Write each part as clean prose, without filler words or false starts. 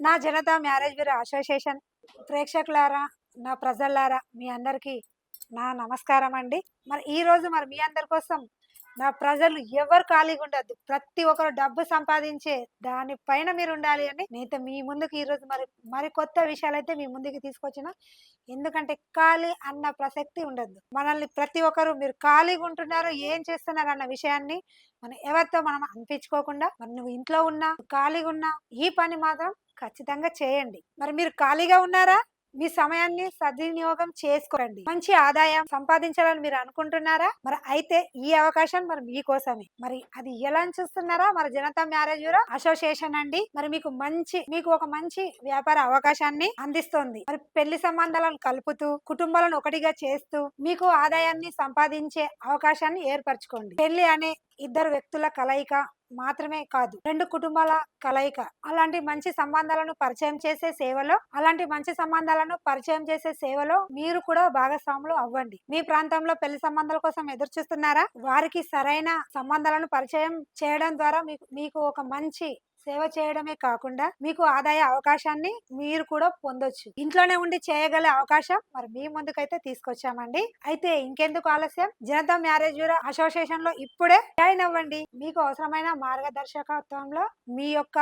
నా Janata marriage bureau association ప్రేక్షకులారా, నా ప్రజల్లారా మీ అందరికీ నా నమస్కారం అండి. మరి ఈరోజు మీ అందరి కోసం నా ప్రజలు ఎవరు ఖాళీగా ఉండొద్దు. ప్రతి ఒక్కరు డబ్బు సంపాదించే దానిపైన మీరుండాలి అని నేనైతే మీ ముందుకు ఈరోజు మరి కొత్త విషయాలైతే మీ ముందుకు తీసుకొచ్చిన. ఎందుకంటే ఖాళీ అన్న ప్రసక్తి ఉండొద్దు. మనల్ని ప్రతి ఒక్కరు మీరు ఖాళీగా ఉంటున్నారు, ఏం చేస్తున్నారు అన్న విషయాన్ని ఎవరితో మనం అనిపించుకోకుండా నువ్వు ఇంట్లో ఉన్నా, ఖాళీగా ఉన్నా ఈ పని మాత్రం ఖచ్చితంగా చేయండి. మరి మీరు ఖాళీగా ఉన్నారా? మీ సమయాన్ని సద్వినియోగం చేసుకోండి. మంచి ఆదాయం సంపాదించాలని మీరు అనుకుంటున్నారా? మరి అయితే ఈ అవకాశం మీకోసమే. మరి అది ఎలా అని చూస్తున్నారా? జనతా మ్యారేజ్ బ్యూరో అసోసియేషన్ అండి మీకు ఒక మంచి వ్యాపార అవకాశాన్ని అందిస్తోంది. పెళ్లి సంబంధాలను కలుపుతూ కుటుంబాలను ఒకటిగా చేస్తూ మీకు ఆదాయాన్ని సంపాదించే అవకాశాన్ని ఏర్పరచుకోండి. పెళ్లి అనే ఇద్దరు వ్యక్తుల కలయిక మాత్రమే కాదు, రెండు కుటుంబాల కలయిక. అలాంటి మంచి సంబంధాలను పరిచయం చేసే సేవలో మీరు కూడా భాగస్వాములు అవ్వండి. మీ ప్రాంతంలో పెళ్లి సంబంధాల కోసం ఎదురు చూస్తున్నారా? వారికి సరైన సంబంధాలను పరిచయం చేయడం ద్వారా మీకు ఒక మంచి సేవ చేయడమే కాకుండా మీకు ఆదాయ అవకాశాన్ని మీరు కూడా పొందొచ్చు. ఇంట్లోనే ఉండి చేయగల అవకాశం మీ ముందుకైతే తీసుకొచ్చామండి. అయితే ఇంకెందుకు ఆలస్యం, జనతా మ్యారేజ్ బ్యూరో అసోసియేషన్ లో ఇప్పుడే జాయిన్ అవ్వండి. మీకు అవసరమైన మార్గదర్శకత్వంలో మీ యొక్క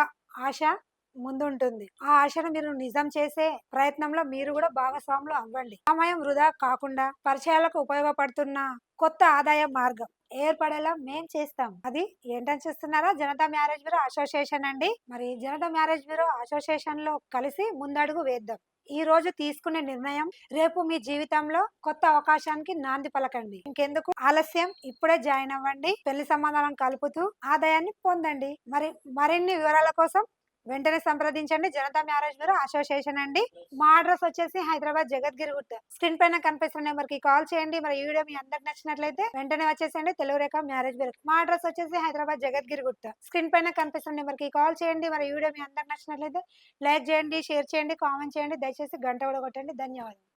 ఆశ ముందుంటుంది. ఆ ఆశను మీరు నిజం చేసే ప్రయత్నంలో మీరు కూడా భాగస్వాములు అవ్వండి. సమయం వృధా కాకుండా పరిచయాలకు ఉపయోగపడుతున్న కొత్త ఆదాయ మార్గం ఏర్పడేలా మేం చేస్తాం. అది ఏంటని చూస్తున్నారా? జనతా మ్యారేజ్ బ్యూరో అసోసియేషన్ అండి. జనతా మ్యారేజ్ బ్యూరో అసోసియేషన్ లో కలిసి ముందడుగు వేద్దాం. ఈ రోజు తీసుకునే నిర్ణయం రేపు మీ జీవితంలో కొత్త అవకాశానికి నాంది పలకండి. ఇంకెందుకు ఆలస్యం, ఇప్పుడే జాయిన్ అవ్వండి. పెళ్లి సంబంధాలను కలుపుతూ ఆదాయాన్ని పొందండి. మరిన్ని వివరాల కోసం వెంటనే సంప్రదించండి. జనతా మ్యారేజ్ బ్యూరో అసోసియేషన్ అండి. మా అడ్రస్ వచ్చేసి హైదరాబాద్ జగద్గిరి గుట్ట. స్క్రీన్ పైన కనిపిస్తున్న నెంబర్ కి కాల్ చేయండి. ఈ వీడియో మీ అందరికి నచ్చినట్లయితే వెంటనే వచ్చేసండి తెలుగు రేఖ మ్యారేజ్ బ్యూరో. మా అడ్రస్ వచ్చేసి హైదరాబాద్ జగద్గిరి గుట్ట. స్క్రీన్ పైన కనిపిస్తున్న నెంబర్ కి కాల్ చేయండి. ఈ వీడియో మీ అందరికి నచ్చినట్లయితే లైక్ చేయండి, షేర్ చేయండి, కామెంట్ చేయండి. దయచేసి గంట కూడా కొట్టండి. ధన్యవాదాలు.